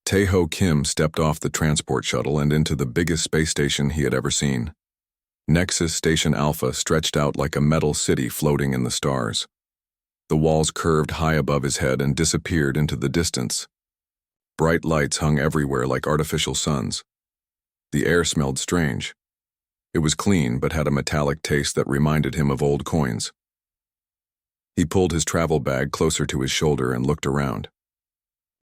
Tae-ho Kim stepped off the transport shuttle and into the biggest space station he had ever seen. Nexus Station Alpha stretched out like a metal city floating in the stars. The walls curved high above his head and disappeared into the distance. Bright lights hung everywhere like artificial suns. The air smelled strange. It was clean but had a metallic taste that reminded him of old coins. He pulled his travel bag closer to his shoulder and looked around.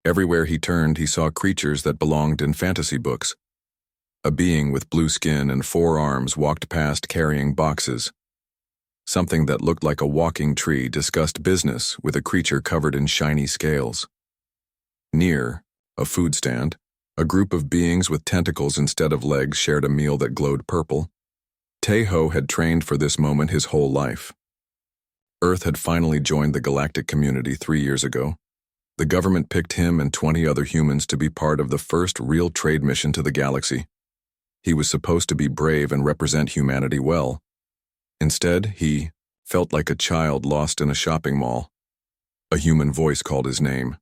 Everywhere he turned, he saw creatures that belonged in fantasy books. A being with blue skin and 4 arms walked past carrying boxes. Something that looked like a walking tree discussed business with a creature covered in shiny scales. Near, a food stand, a group of beings with tentacles instead of legs shared a meal that glowed purple. Tae-ho had trained for this moment his whole life. Earth had finally joined the galactic community 3 years ago. The government picked him and 20 other humans to be part of the first real trade mission to the galaxy. He was supposed to be brave and represent humanity well. Instead, he felt like a child lost in a shopping mall. A human voice called his name.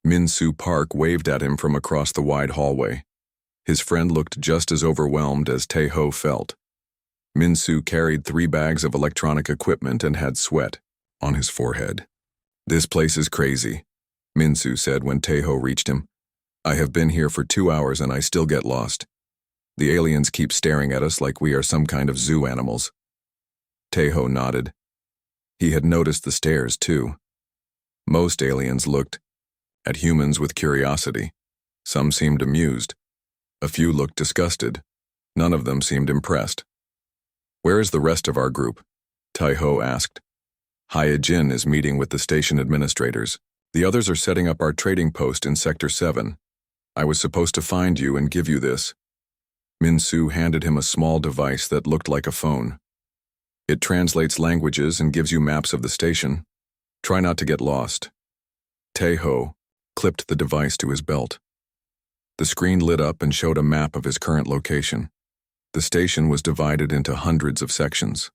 Min-soo Park waved at him from across the wide hallway. His friend looked just as overwhelmed as Tae-ho felt. Min-soo carried 3 bags of electronic equipment and had sweat on his forehead. "This place is crazy," Min-soo said when Tae-ho reached him. "I have been here for 2 hours and I still get lost. The aliens keep staring at us like we are some kind of zoo animals." Tae-ho nodded. He had noticed the stares, too. Most aliens looked at humans with curiosity. Some seemed amused. A few looked disgusted. None of them seemed impressed. "Where is the rest of our group?" Tae-ho asked. "Hyejin is meeting with the station administrators. The others are setting up our trading post in Sector 7. I was supposed to find you and give you this." Min-soo handed him a small device that looked like a phone. "It translates languages and gives you maps of the station. Try not to get lost." Tae-ho clipped the device to his belt. The screen lit up and showed a map of his current location. The station was divided into hundreds of sections.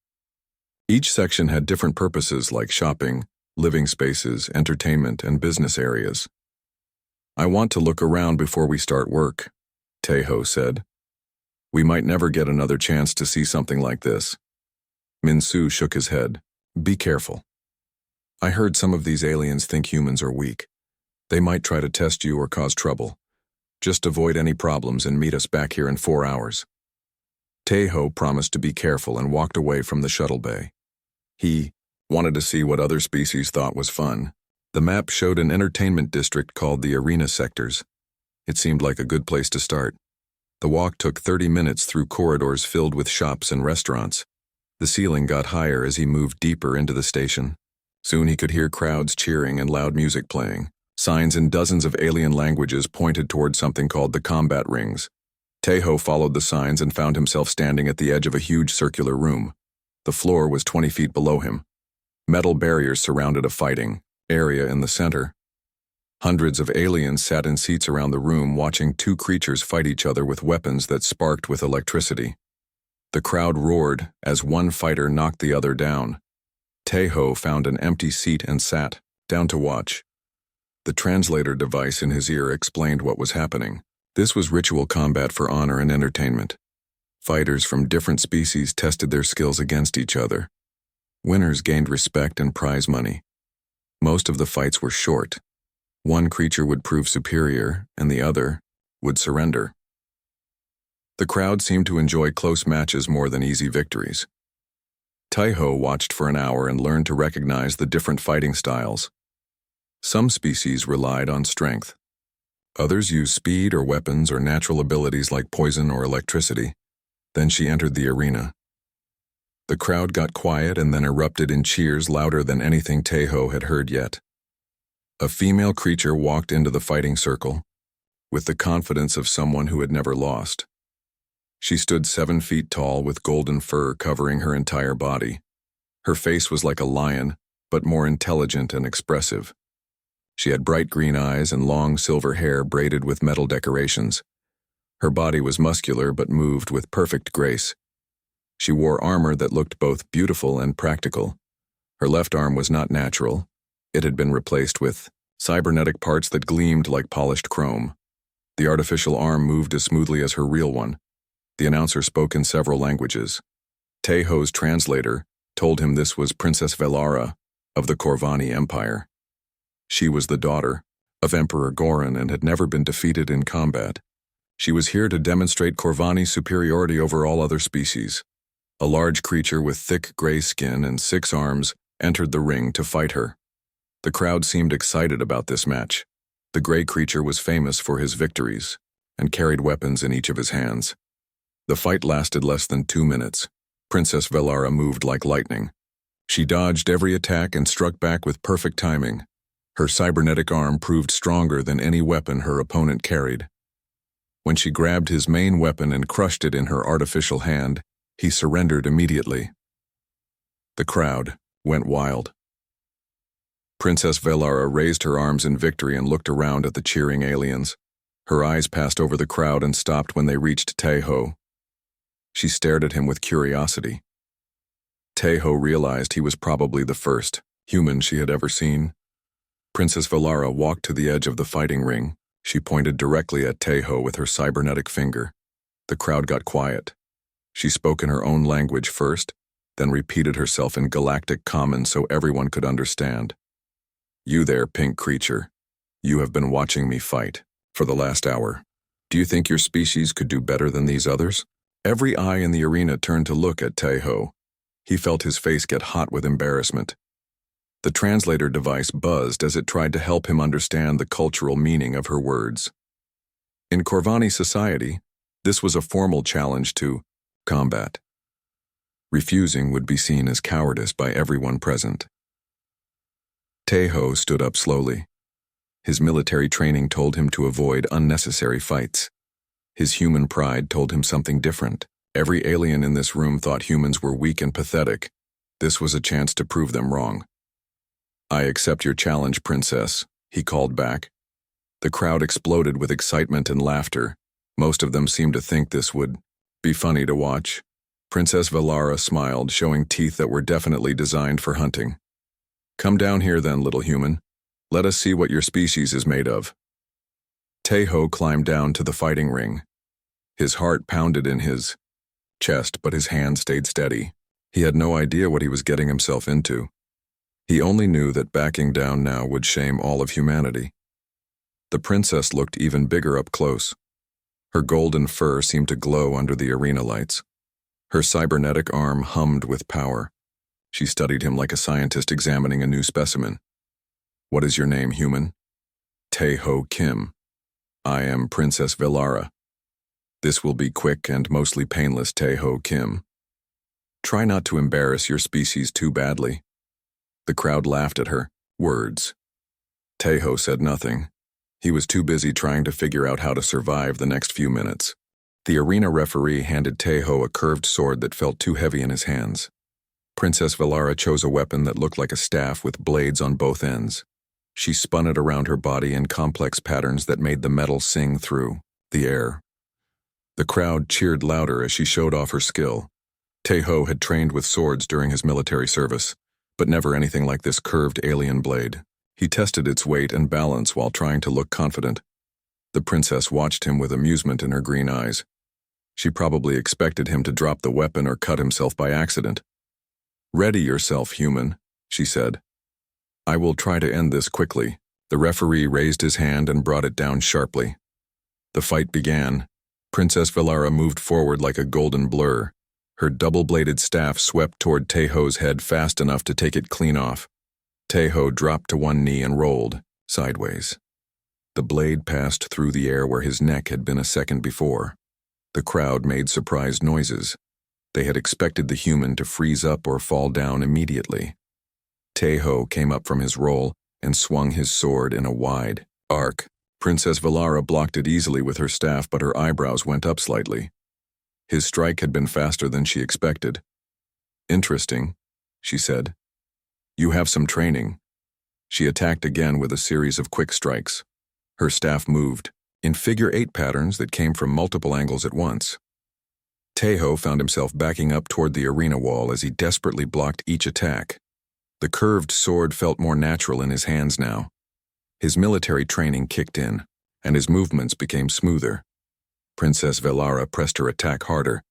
Each section had different purposes like shopping, living spaces, entertainment, and business areas. "I want to look around before we start work," Tae-ho said. "We might never get another chance to see something like this." Min-soo shook his head. "Be careful. I heard some of these aliens think humans are weak. They might try to test you or cause trouble. Just avoid any problems and meet us back here in 4 hours." Tae-ho promised to be careful and walked away from the shuttle bay. He wanted to see what other species thought was fun. The map showed an entertainment district called the Arena Sectors. It seemed like a good place to start. The walk took 30 minutes through corridors filled with shops and restaurants. The ceiling got higher as he moved deeper into the station. Soon he could hear crowds cheering and loud music playing. Signs in dozens of alien languages pointed toward something called the combat rings. Tae-ho followed the signs and found himself standing at the edge of a huge circular room. The floor was 20 feet below him. Metal barriers surrounded a fighting area in the center. Hundreds of aliens sat in seats around the room watching 2 creatures fight each other with weapons that sparked with electricity. The crowd roared as one fighter knocked the other down. Tae-ho found an empty seat and sat down to watch. The translator device in his ear explained what was happening. This was ritual combat for honor and entertainment. Fighters from different species tested their skills against each other. Winners gained respect and prize money. Most of the fights were short. One creature would prove superior, and the other would surrender. The crowd seemed to enjoy close matches more than easy victories. Tae-ho watched for an hour and learned to recognize the different fighting styles. Some species relied on strength. Others used speed or weapons or natural abilities like poison or electricity. Then she entered the arena. The crowd got quiet and then erupted in cheers louder than anything Tae-ho had heard yet. A female creature walked into the fighting circle, with the confidence of someone who had never lost. She stood 7 feet tall with golden fur covering her entire body. Her face was like a lion, but more intelligent and expressive. She had bright green eyes and long silver hair braided with metal decorations. Her body was muscular but moved with perfect grace. She wore armor that looked both beautiful and practical. Her left arm was not natural. It had been replaced with cybernetic parts that gleamed like polished chrome. The artificial arm moved as smoothly as her real one. The announcer spoke in several languages. Teho's translator told him this was Princess Velara of the Corvani Empire. She was the daughter of Emperor Goran and had never been defeated in combat. She was here to demonstrate Corvani's superiority over all other species. A large creature with thick gray skin and 6 arms entered the ring to fight her. The crowd seemed excited about this match. The gray creature was famous for his victories and carried weapons in each of his hands. The fight lasted less than 2 minutes. Princess Velara moved like lightning. She dodged every attack and struck back with perfect timing. Her cybernetic arm proved stronger than any weapon her opponent carried. When she grabbed his main weapon and crushed it in her artificial hand, he surrendered immediately. The crowd went wild. Princess Velara raised her arms in victory and looked around at the cheering aliens. Her eyes passed over the crowd and stopped when they reached Teho. She stared at him with curiosity. Teho realized he was probably the first human she had ever seen. Princess Velara walked to the edge of the fighting ring. She pointed directly at Teho with her cybernetic finger. The crowd got quiet. She spoke in her own language first, then repeated herself in galactic common so everyone could understand. "You there, pink creature. You have been watching me fight for the last hour. Do you think your species could do better than these others?" Every eye in the arena turned to look at Teho. He felt his face get hot with embarrassment. The translator device buzzed as it tried to help him understand the cultural meaning of her words. In Corvani society, this was a formal challenge to combat. Refusing would be seen as cowardice by everyone present. Teho stood up slowly. His military training told him to avoid unnecessary fights. His human pride told him something different. Every alien in this room thought humans were weak and pathetic. This was a chance to prove them wrong. "I accept your challenge, Princess," he called back. The crowd exploded with excitement and laughter. Most of them seemed to think this would be funny to watch. Princess Velara smiled, showing teeth that were definitely designed for hunting. "Come down here then, little human. Let us see what your species is made of." Teho climbed down to the fighting ring. His heart pounded in his chest, but his hand stayed steady. He had no idea what he was getting himself into. He only knew that backing down now would shame all of humanity. The princess looked even bigger up close. Her golden fur seemed to glow under the arena lights. Her cybernetic arm hummed with power. She studied him like a scientist examining a new specimen. "What is your name, human?" "Teho Kim. I am Princess Velara. This will be quick and mostly painless, Teho Kim. Try not to embarrass your species too badly." The crowd laughed at her words. Teho said nothing. He was too busy trying to figure out how to survive the next few minutes. The arena referee handed Teho a curved sword that felt too heavy in his hands. Princess Velara chose a weapon that looked like a staff with blades on both ends. She spun it around her body in complex patterns that made the metal sing through the air. The crowd cheered louder as she showed off her skill. Teho had trained with swords during his military service, but never anything like this curved alien blade. He tested its weight and balance while trying to look confident. The princess watched him with amusement in her green eyes. She probably expected him to drop the weapon or cut himself by accident. "Ready yourself, human," she said. "I will try to end this quickly." The referee raised his hand and brought it down sharply. The fight began. Princess Velara moved forward like a golden blur. Her double-bladed staff swept toward Teho's head fast enough to take it clean off. Teho dropped to one knee and rolled sideways. The blade passed through the air where his neck had been a second before. The crowd made surprised noises. They had expected the human to freeze up or fall down immediately. Teho came up from his roll and swung his sword in a wide arc. Princess Velara blocked it easily with her staff, but her eyebrows went up slightly. His strike had been faster than she expected. "Interesting," she said. "You have some training." She attacked again with a series of quick strikes. Her staff moved in figure-8 patterns that came from multiple angles at once. Teho found himself backing up toward the arena wall as he desperately blocked each attack. The curved sword felt more natural in his hands now. His military training kicked in, and his movements became smoother. Princess Velara pressed her attack harder.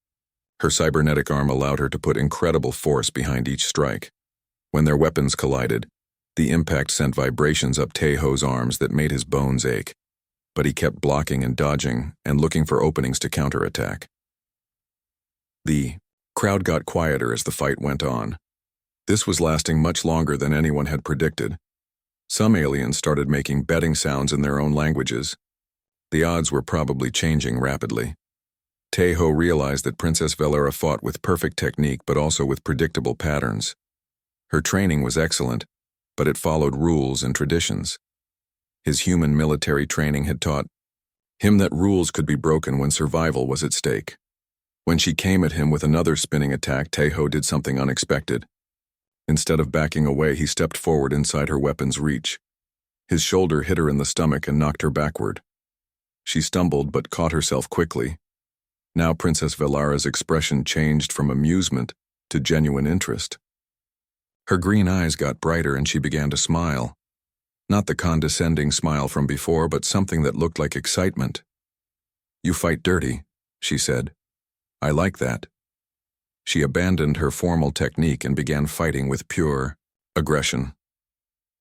Her cybernetic arm allowed her to put incredible force behind each strike. When their weapons collided, the impact sent vibrations up Taeho's arms that made his bones ache. But he kept blocking and dodging and looking for openings to counterattack. The crowd got quieter as the fight went on. This was lasting much longer than anyone had predicted. Some aliens started making betting sounds in their own languages. The odds were probably changing rapidly. Taeho realized that Princess Velara fought with perfect technique but also with predictable patterns. Her training was excellent, but it followed rules and traditions. His human military training had taught him that rules could be broken when survival was at stake. When she came at him with another spinning attack, Taeho did something unexpected. Instead of backing away, he stepped forward inside her weapon's reach. His shoulder hit her in the stomach and knocked her backward. She stumbled but caught herself quickly. Now Princess Velara's expression changed from amusement to genuine interest. Her green eyes got brighter and she began to smile. Not the condescending smile from before, but something that looked like excitement. "You fight dirty," she said. "I like that." She abandoned her formal technique and began fighting with pure aggression.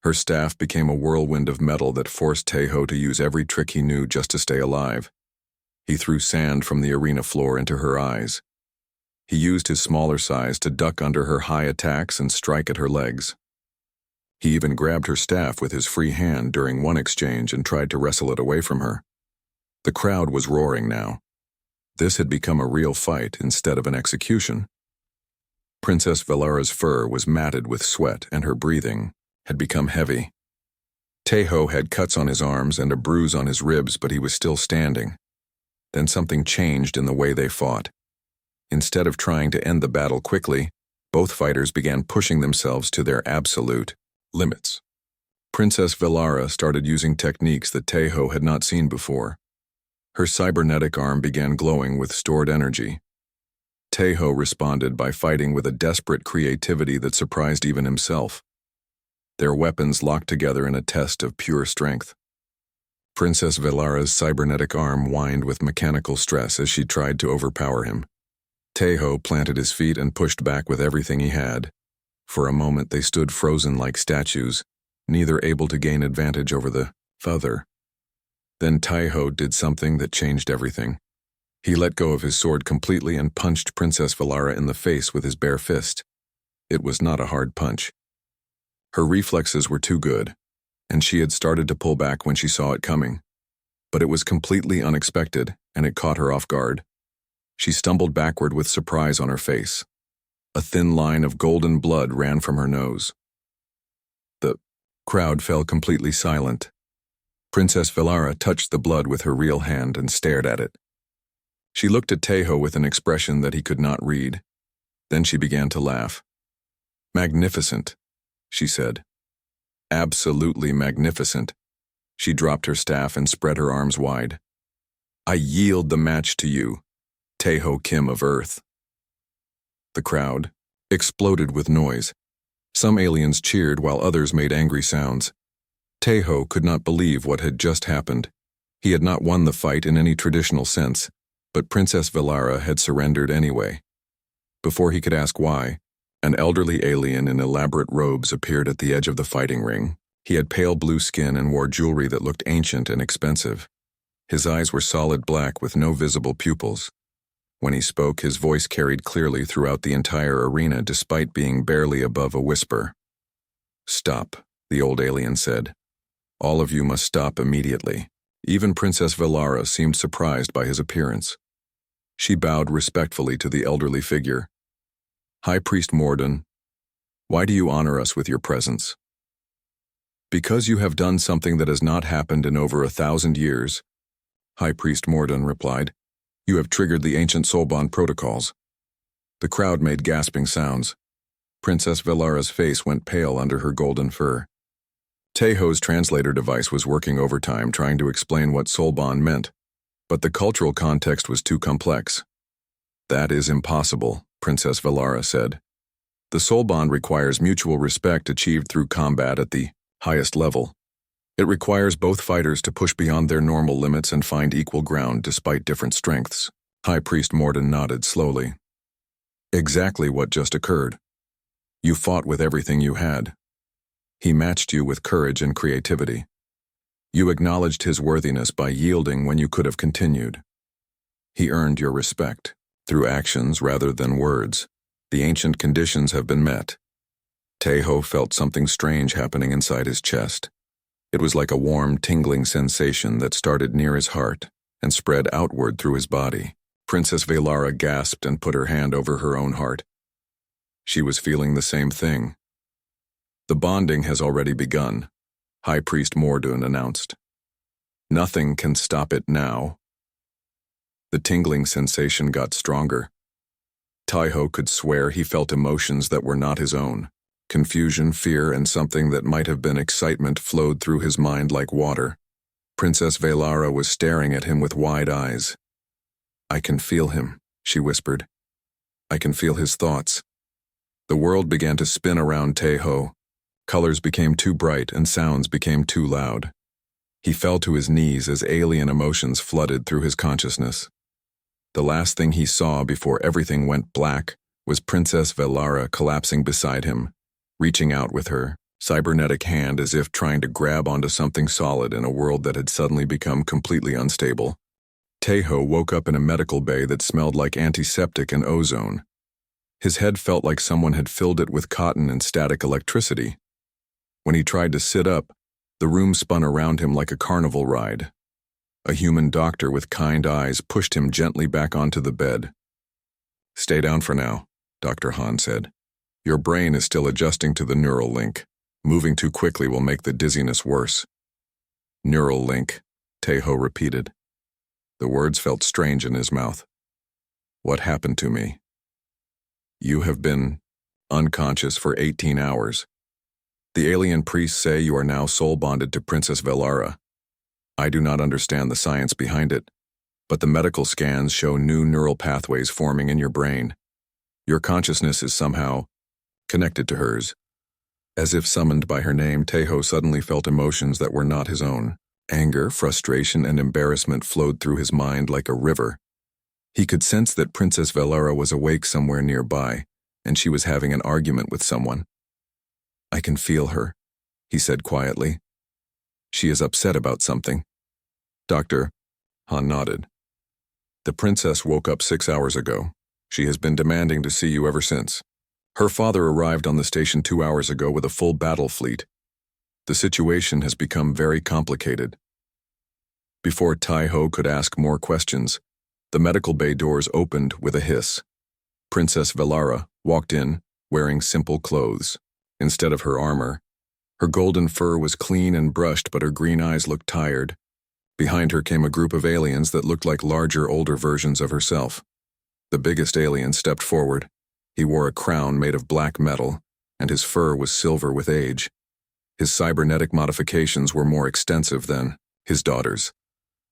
Her staff became a whirlwind of metal that forced Taeho to use every trick he knew just to stay alive. He threw sand from the arena floor into her eyes. He used his smaller size to duck under her high attacks and strike at her legs. He even grabbed her staff with his free hand during one exchange and tried to wrestle it away from her. The crowd was roaring now. This had become a real fight instead of an execution. Princess Velara's fur was matted with sweat and her breathing had become heavy. Taeho had cuts on his arms and a bruise on his ribs, but he was still standing. Then something changed in the way they fought. Instead of trying to end the battle quickly, both fighters began pushing themselves to their absolute limits. Princess Velara started using techniques that Taeho had not seen before. Her cybernetic arm began glowing with stored energy. Taeho responded by fighting with a desperate creativity that surprised even himself. Their weapons locked together in a test of pure strength. Princess Velara's cybernetic arm whined with mechanical stress as she tried to overpower him. Taeho planted his feet and pushed back with everything he had. For a moment they stood frozen like statues, neither able to gain advantage over the other. Then Taeho did something that changed everything. He let go of his sword completely and punched Princess Velara in the face with his bare fist. It was not a hard punch. Her reflexes were too good, and she had started to pull back when she saw it coming. But it was completely unexpected, and it caught her off guard. She stumbled backward with surprise on her face. A thin line of golden blood ran from her nose. The crowd fell completely silent. Princess Velara touched the blood with her real hand and stared at it. She looked at Taeho with an expression that he could not read. Then she began to laugh. "Magnificent," she said. "Absolutely magnificent." She dropped her staff and spread her arms wide. "I yield the match to you, Taeho Kim of Earth." The crowd exploded with noise. Some aliens cheered while others made angry sounds. Taeho could not believe what had just happened. He had not won the fight in any traditional sense, but Princess Velara had surrendered anyway. Before he could ask why, an elderly alien in elaborate robes appeared at the edge of the fighting ring. He had pale blue skin and wore jewelry that looked ancient and expensive. His eyes were solid black with no visible pupils. When he spoke, his voice carried clearly throughout the entire arena despite being barely above a whisper. "Stop," the old alien said. "All of you must stop immediately." Even Princess Velara seemed surprised by his appearance. She bowed respectfully to the elderly figure. "High Priest Morden, why do you honor us with your presence?" "Because you have done something that has not happened in over 1,000 years," High Priest Morden replied. "You have triggered the ancient Soulbond protocols." The crowd made gasping sounds. Princess Velara's face went pale under her golden fur. Taeho's translator device was working overtime trying to explain what Soulbond meant, but the cultural context was too complex. "That is impossible," Princess Velara said. "The Soulbond requires mutual respect achieved through combat at the highest level. It requires both fighters to push beyond their normal limits and find equal ground despite different strengths. High Priest Morden nodded slowly. Exactly what just occurred. You fought with everything you had. He matched you with courage and creativity. You acknowledged his worthiness by yielding when you could have continued. He earned your respect, through actions rather than words. The ancient conditions have been met. Taeho felt something strange happening inside his chest. It was like a warm, tingling sensation that started near his heart and spread outward through his body. Princess Velara gasped and put her hand over her own heart. She was feeling the same thing. The bonding has already begun, High Priest Morden announced. Nothing can stop it now. The tingling sensation got stronger. Taeho could swear he felt emotions that were not his own. Confusion, fear, and something that might have been excitement flowed through his mind like water. Princess Velara was staring at him with wide eyes. I can feel him, she whispered. I can feel his thoughts. The world began to spin around Taeho. Colors became too bright and sounds became too loud. He fell to his knees as alien emotions flooded through his consciousness. The last thing he saw before everything went black was Princess Velara collapsing beside him, reaching out with her cybernetic hand as if trying to grab onto something solid in a world that had suddenly become completely unstable. Taeho woke up in a medical bay that smelled like antiseptic and ozone. His head felt like someone had filled it with cotton and static electricity. When he tried to sit up, the room spun around him like a carnival ride. A human doctor with kind eyes pushed him gently back onto the bed. Stay down for now, Dr. Han said. Your brain is still adjusting to the neural link. Moving too quickly will make the dizziness worse. Neural link, Taeho repeated. The words felt strange in his mouth. What happened to me? You have been unconscious for 18 hours. The alien priests say you are now soul bonded to Princess Velara. I do not understand the science behind it, but the medical scans show new neural pathways forming in your brain. Your consciousness is somehow connected to hers. As if summoned by her name, Taeho suddenly felt emotions that were not his own. Anger, frustration, and embarrassment flowed through his mind like a river. He could sense that Princess Velara was awake somewhere nearby, and she was having an argument with someone. I can feel her, he said quietly. She is upset about something. Doctor, Han nodded. The princess woke up 6 hours ago. She has been demanding to see you ever since. Her father arrived on the station 2 hours ago with a full battle fleet. The situation has become very complicated. Before Taeho could ask more questions, the medical bay doors opened with a hiss. Princess Velara walked in, wearing simple clothes. Instead of her armor, her golden fur was clean and brushed, but her green eyes looked tired. Behind her came a group of aliens that looked like larger, older versions of herself. The biggest alien stepped forward. He wore a crown made of black metal, and his fur was silver with age. His cybernetic modifications were more extensive than his daughter's.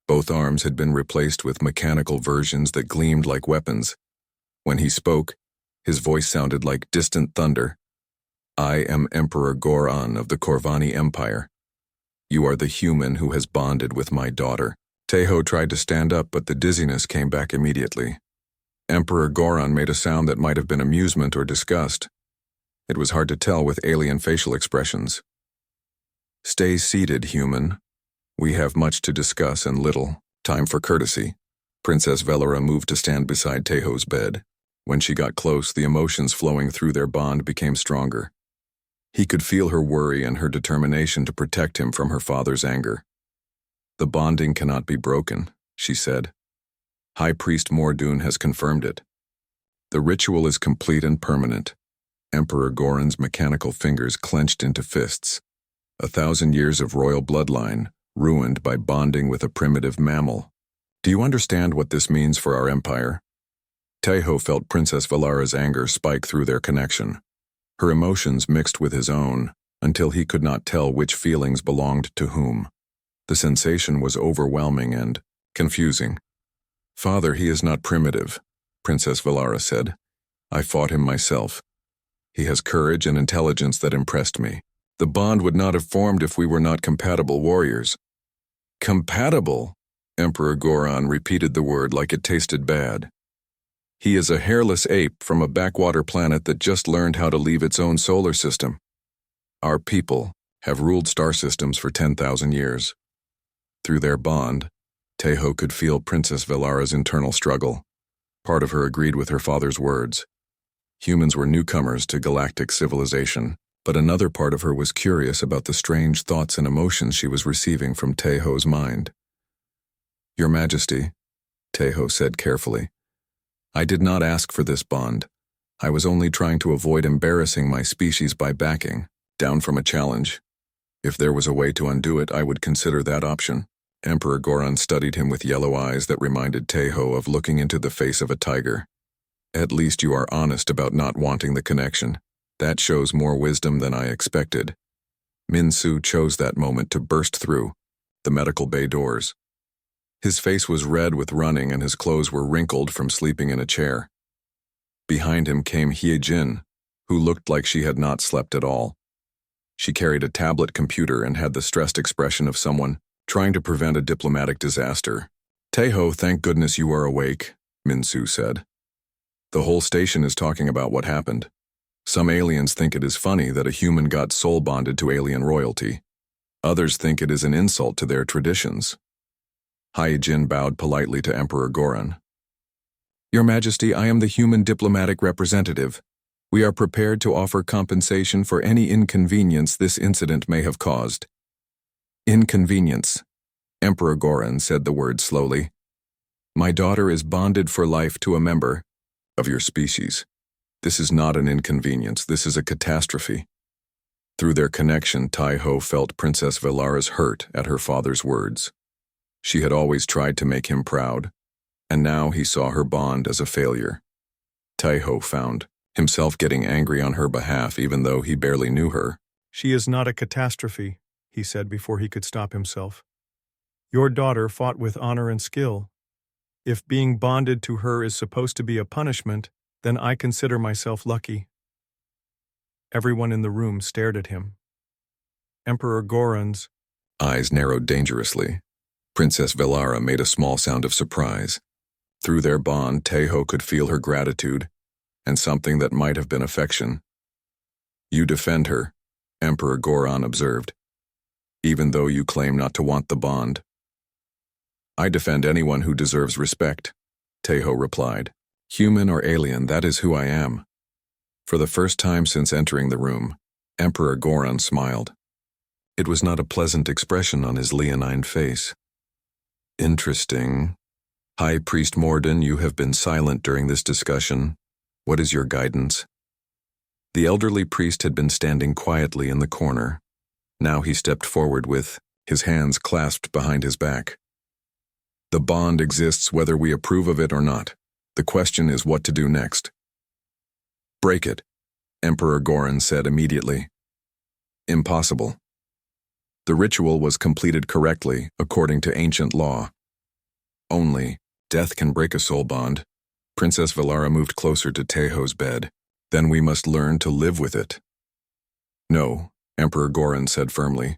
Both arms had been replaced with mechanical versions that gleamed like weapons. When he spoke, his voice sounded like distant thunder. I am Emperor Goran of the Corvani Empire. You are the human who has bonded with my daughter. Taeho tried to stand up, but the dizziness came back immediately. Emperor Goran made a sound that might have been amusement or disgust. It was hard to tell with alien facial expressions. Stay seated, human. We have much to discuss and little time for courtesy. Princess Velara moved to stand beside Taeho's bed. When she got close, the emotions flowing through their bond became stronger. He could feel her worry and her determination to protect him from her father's anger. The bonding cannot be broken, she said. High Priest Morden has confirmed it. The ritual is complete and permanent. Emperor Goran's mechanical fingers clenched into fists. 1,000 years of royal bloodline, ruined by bonding with a primitive mammal. Do you understand what this means for our empire? Taeho felt Princess Velara's anger spike through their connection. Her emotions mixed with his own, until he could not tell which feelings belonged to whom. The sensation was overwhelming and confusing. Father, he is not primitive, Princess Velara said. I fought him myself. He has courage and intelligence that impressed me. The bond would not have formed if we were not compatible warriors. Compatible? Emperor Goron repeated the word like it tasted bad. He is a hairless ape from a backwater planet that just learned how to leave its own solar system. Our people have ruled star systems for 10,000 years. Through their bond, Tejo could feel Princess Velara's internal struggle. Part of her agreed with her father's words. Humans were newcomers to galactic civilization, but another part of her was curious about the strange thoughts and emotions she was receiving from Tejo's mind. Your Majesty, Tejo said carefully, I did not ask for this bond. I was only trying to avoid embarrassing my species by backing down from a challenge. If there was a way to undo it, I would consider that option. Emperor Goron studied him with yellow eyes that reminded Tejo of looking into the face of a tiger. At least you are honest about not wanting the connection. That shows more wisdom than I expected. Min-Su chose that moment to burst through the medical bay doors. His face was red with running and his clothes were wrinkled from sleeping in a chair. Behind him came Hye-Jin, who looked like she had not slept at all. She carried a tablet computer and had the stressed expression of someone trying to prevent a diplomatic disaster. Tejo, thank goodness you are awake, Min-Su said. The whole station is talking about what happened. Some aliens think it is funny that a human got soul bonded to alien royalty. Others think it is an insult to their traditions. Hye-Jin bowed politely to Emperor Goron. Your Majesty, I am the human diplomatic representative. We are prepared to offer compensation for any inconvenience this incident may have caused. Inconvenience. Emperor Goron said the word slowly. My daughter is bonded for life to a member of your species. This is not an inconvenience, this is a catastrophe. Through their connection, Tejo felt Princess Velara's hurt at her father's words. She had always tried to make him proud, and now he saw her bond as a failure. Tejo found himself getting angry on her behalf even though he barely knew her. She is not a catastrophe, he said before he could stop himself. Your daughter fought with honor and skill. If being bonded to her is supposed to be a punishment, then I consider myself lucky. Everyone in the room stared at him. Emperor Goron's eyes narrowed dangerously. Princess Velara made a small sound of surprise. Through their bond, Tejo could feel her gratitude, and something that might have been affection. You defend her, Emperor Goron observed, even though you claim not to want the bond. I defend anyone who deserves respect, Tejo replied. Human or alien, that is who I am. For the first time since entering the room, Emperor Goron smiled. It was not a pleasant expression on his leonine face. Interesting. High Priest Morden, you have been silent during this discussion. What is your guidance? The elderly priest had been standing quietly in the corner. Now he stepped forward with his hands clasped behind his back. The bond exists whether we approve of it or not. The question is what to do next. Break it, Emperor Goron said immediately. Impossible. The ritual was completed correctly, according to ancient law. Only death can break a soul bond. Princess Velara moved closer to Tejo's bed. Then we must learn to live with it. No, Emperor Goron said firmly.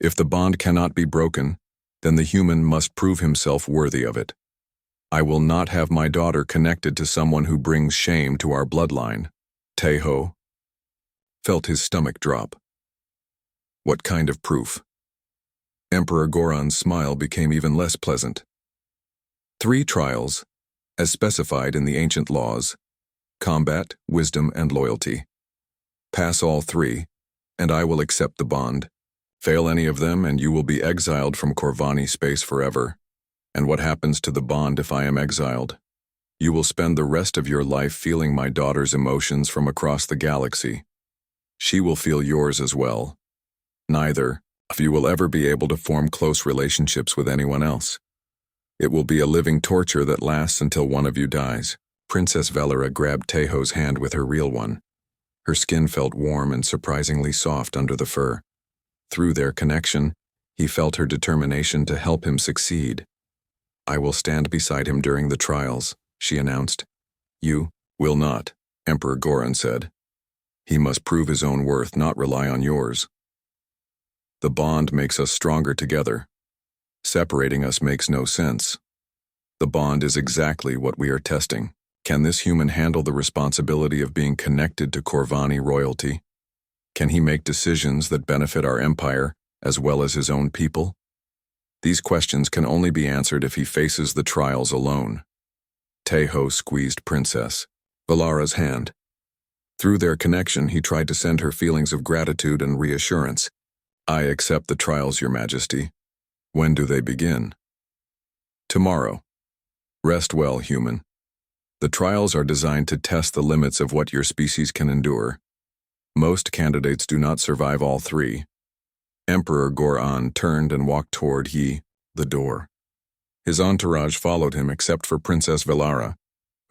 If the bond cannot be broken, then the human must prove himself worthy of it. I will not have my daughter connected to someone who brings shame to our bloodline. Tejo felt his stomach drop. What kind of proof? Emperor Goron's smile became even less pleasant. 3 trials, as specified in the ancient laws: combat, wisdom, and loyalty. Pass all 3, and I will accept the bond. Fail any of them, and you will be exiled from Corvani space forever. And what happens to the bond if I am exiled? You will spend the rest of your life feeling my daughter's emotions from across the galaxy. She will feel yours as well. Neither of you will ever be able to form close relationships with anyone else. It will be a living torture that lasts until one of you dies. Princess Velara grabbed Tejo's hand with her real one. Her skin felt warm and surprisingly soft under the fur. Through their connection, he felt her determination to help him succeed. I will stand beside him during the trials, she announced. You will not, Emperor Goron said. He must prove his own worth, not rely on yours. The bond makes us stronger together. Separating us makes no sense. The bond is exactly what we are testing. Can this human handle the responsibility of being connected to Corvani royalty? Can he make decisions that benefit our empire as well as his own people? These questions can only be answered if he faces the trials alone. Tejo squeezed Princess Valara's hand. Through their connection, he tried to send her feelings of gratitude and reassurance. I accept the trials, Your Majesty. When do they begin? Tomorrow. Rest well, human. The trials are designed to test the limits of what your species can endure. Most candidates do not survive all three. Emperor Goran turned and walked toward the door. His entourage followed him except for Princess Valara,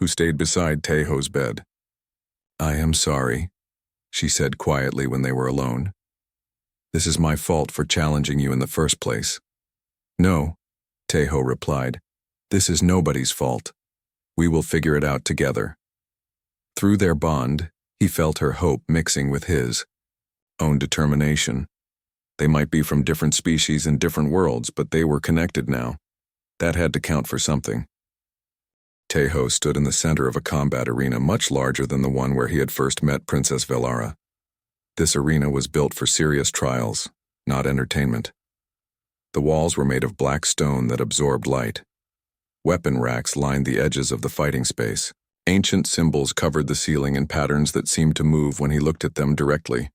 who stayed beside Tejo's bed. I am sorry, she said quietly when they were alone. This is my fault for challenging you in the first place. No, Tejo replied. This is nobody's fault. We will figure it out together. Through their bond, he felt her hope mixing with his own determination. They might be from different species and different worlds, but they were connected now. That had to count for something. Tejo stood in the center of a combat arena much larger than the one where he had first met Princess Valara. This arena was built for serious trials, not entertainment. The walls were made of black stone that absorbed light. Weapon racks lined the edges of the fighting space. Ancient symbols covered the ceiling in patterns that seemed to move when he looked at them directly.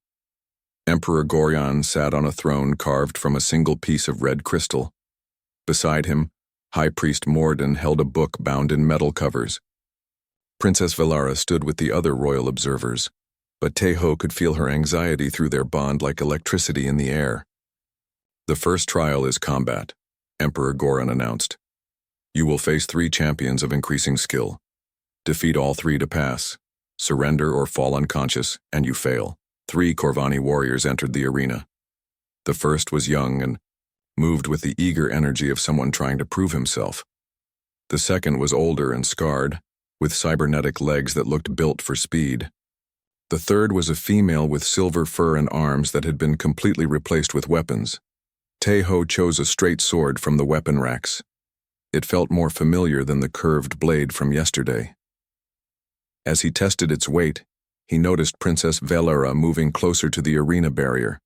Emperor Goran sat on a throne carved from a single piece of red crystal. Beside him, High Priest Morden held a book bound in metal covers. Princess Valara stood with the other royal observers, but Tejo could feel her anxiety through their bond like electricity in the air. The first trial is combat, Emperor Goran announced. You will face 3 champions of increasing skill. Defeat all 3 to pass. Surrender or fall unconscious, and you fail. 3 Corvani warriors entered the arena. The first was young and moved with the eager energy of someone trying to prove himself. The second was older and scarred, with cybernetic legs that looked built for speed. The third was a female with silver fur and arms that had been completely replaced with weapons. Tejo chose a straight sword from the weapon racks. It felt more familiar than the curved blade from yesterday. As he tested its weight, he noticed Princess Valara moving closer to the arena barrier.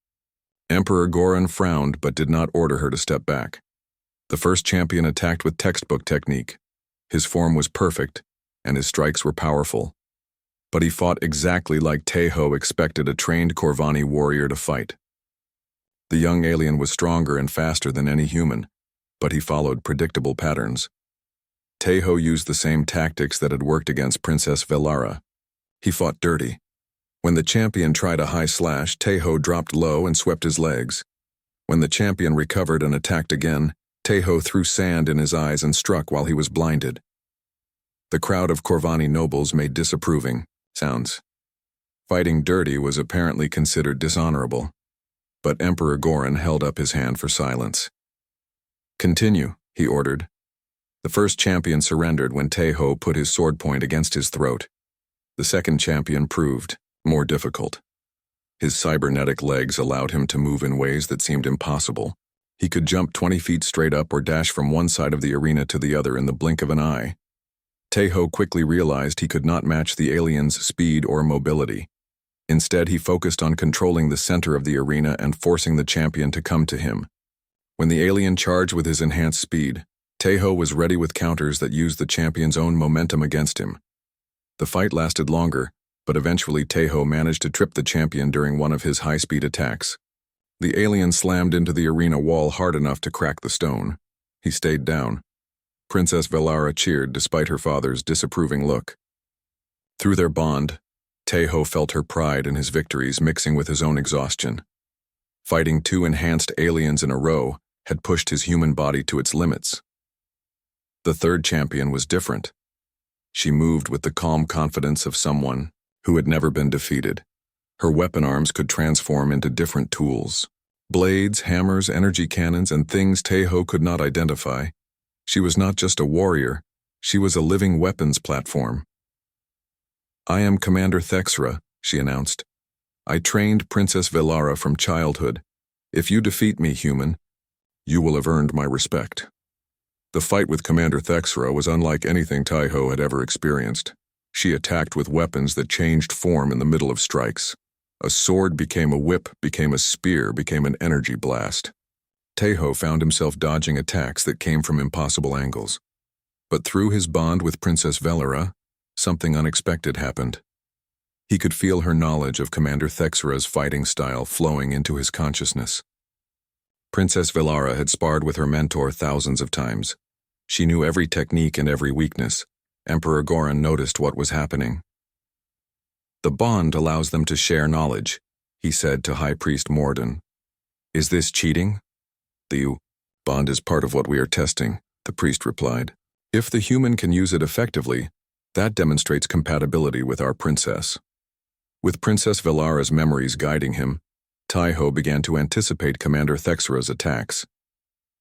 Emperor Goran frowned but did not order her to step back. The first champion attacked with textbook technique. His form was perfect, and his strikes were powerful. But he fought exactly like Tejo expected a trained Corvani warrior to fight. The young alien was stronger and faster than any human, but he followed predictable patterns. Tejo used the same tactics that had worked against Princess Valara. He fought dirty. When the champion tried a high slash, Tejo dropped low and swept his legs. When the champion recovered and attacked again, Tejo threw sand in his eyes and struck while he was blinded. The crowd of Corvani nobles made disapproving sounds. Fighting dirty was apparently considered dishonorable, but Emperor Goran held up his hand for silence. Continue, he ordered. The first champion surrendered when Tejo put his sword point against his throat. The second champion proved more difficult. His cybernetic legs allowed him to move in ways that seemed impossible. He could jump 20 feet straight up or dash from one side of the arena to the other in the blink of an eye. Tejo quickly realized he could not match the alien's speed or mobility. Instead, he focused on controlling the center of the arena and forcing the champion to come to him. When the alien charged with his enhanced speed, Tejo was ready with counters that used the champion's own momentum against him. The fight lasted longer, but eventually Tejo managed to trip the champion during one of his high-speed attacks. The alien slammed into the arena wall hard enough to crack the stone. He stayed down. Princess Valara cheered despite her father's disapproving look. Through their bond, Tejo felt her pride in his victories mixing with his own exhaustion. Fighting 2 enhanced aliens in a row had pushed his human body to its limits. The third champion was different. She moved with the calm confidence of someone who had never been defeated. Her weapon arms could transform into different tools. Blades, hammers, energy cannons, and things Tejo could not identify. She was not just a warrior, she was a living weapons platform. I am Commander Thexra, she announced. I trained Princess Valara from childhood. If you defeat me, human, you will have earned my respect. The fight with Commander Thexra was unlike anything Tai-Ho had ever experienced. She attacked with weapons that changed form in the middle of strikes. A sword became a whip, became a spear, became an energy blast. Tai-Ho found himself dodging attacks that came from impossible angles. But through his bond with Princess Velara, something unexpected happened. He could feel her knowledge of Commander Thexra's fighting style flowing into his consciousness. Princess Velara had sparred with her mentor thousands of times. She knew every technique and every weakness. Emperor Goran noticed what was happening. The bond allows them to share knowledge, he said to High Priest Morden. Is this cheating? The bond is part of what we are testing, the priest replied. If the human can use it effectively, that demonstrates compatibility with our princess. With Princess Velara's memories guiding him, Tai-Ho began to anticipate Commander Thexra's attacks.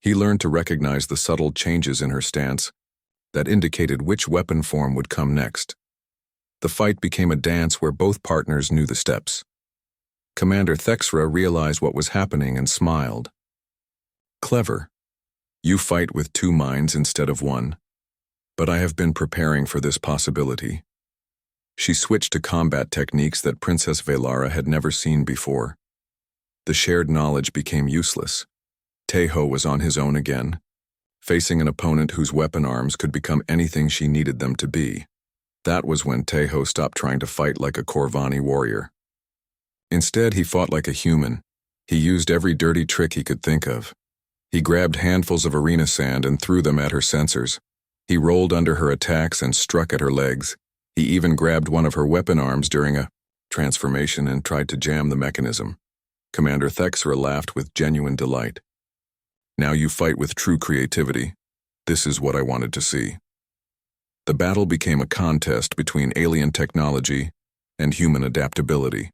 He learned to recognize the subtle changes in her stance that indicated which weapon form would come next. The fight became a dance where both partners knew the steps. Commander Thexra realized what was happening and smiled. Clever. You fight with two minds instead of one. But I have been preparing for this possibility. She switched to combat techniques that Princess Velara had never seen before. The shared knowledge became useless. Tai-Ho was on his own again, facing an opponent whose weapon arms could become anything she needed them to be. That was when Tai-Ho stopped trying to fight like a Corvani warrior. Instead, he fought like a human. He used every dirty trick he could think of. He grabbed handfuls of arena sand and threw them at her sensors. He rolled under her attacks and struck at her legs. He even grabbed one of her weapon arms during a transformation and tried to jam the mechanism. Commander Thexra laughed with genuine delight. Now you fight with true creativity. This is what I wanted to see. The battle became a contest between alien technology and human adaptability.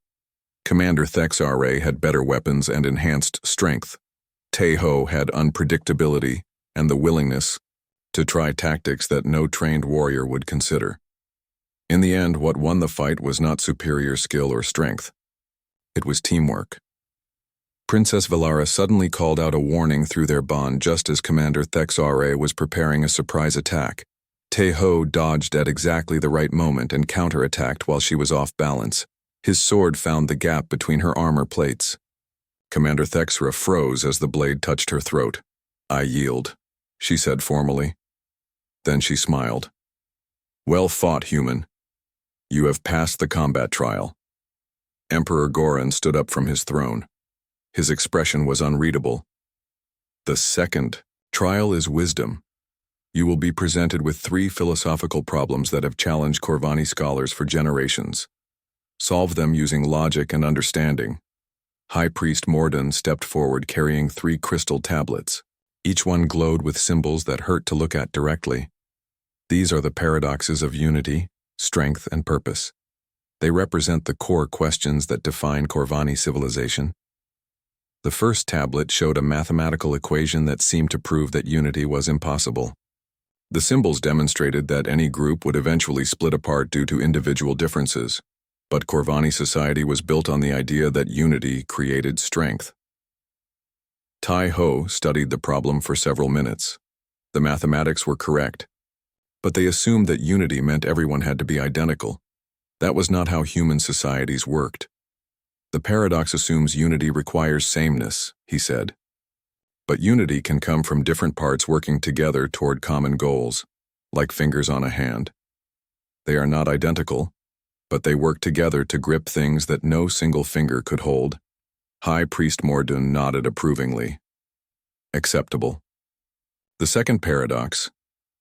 Commander Thexra had better weapons and enhanced strength. Tai-Ho had unpredictability and the willingness to try tactics that no trained warrior would consider. In the end, what won the fight was not superior skill or strength. It was teamwork. Princess Velara suddenly called out a warning through their bond just as Commander Thexra was preparing a surprise attack. Tai-Ho dodged at exactly the right moment and counterattacked while she was off balance. His sword found the gap between her armor plates. Commander Thexra froze as the blade touched her throat. I yield, she said formally. Then she smiled. Well fought, human. You have passed the combat trial. Emperor Goran stood up from his throne. His expression was unreadable. The second trial is wisdom. You will be presented with 3 philosophical problems that have challenged Corvani scholars for generations. Solve them using logic and understanding. High Priest Morden stepped forward carrying 3 crystal tablets. Each one glowed with symbols that hurt to look at directly. These are the paradoxes of unity, strength, and purpose. They represent the core questions that define Corvani civilization. The first tablet showed a mathematical equation that seemed to prove that unity was impossible. The symbols demonstrated that any group would eventually split apart due to individual differences, but Corvani society was built on the idea that unity created strength. Tai-Ho studied the problem for several minutes. The mathematics were correct, but they assumed that unity meant everyone had to be identical. That was not how human societies worked. The paradox assumes unity requires sameness, he said. But unity can come from different parts working together toward common goals, like fingers on a hand. They are not identical, but they work together to grip things that no single finger could hold. High Priest Morden nodded approvingly. Acceptable. The second paradox.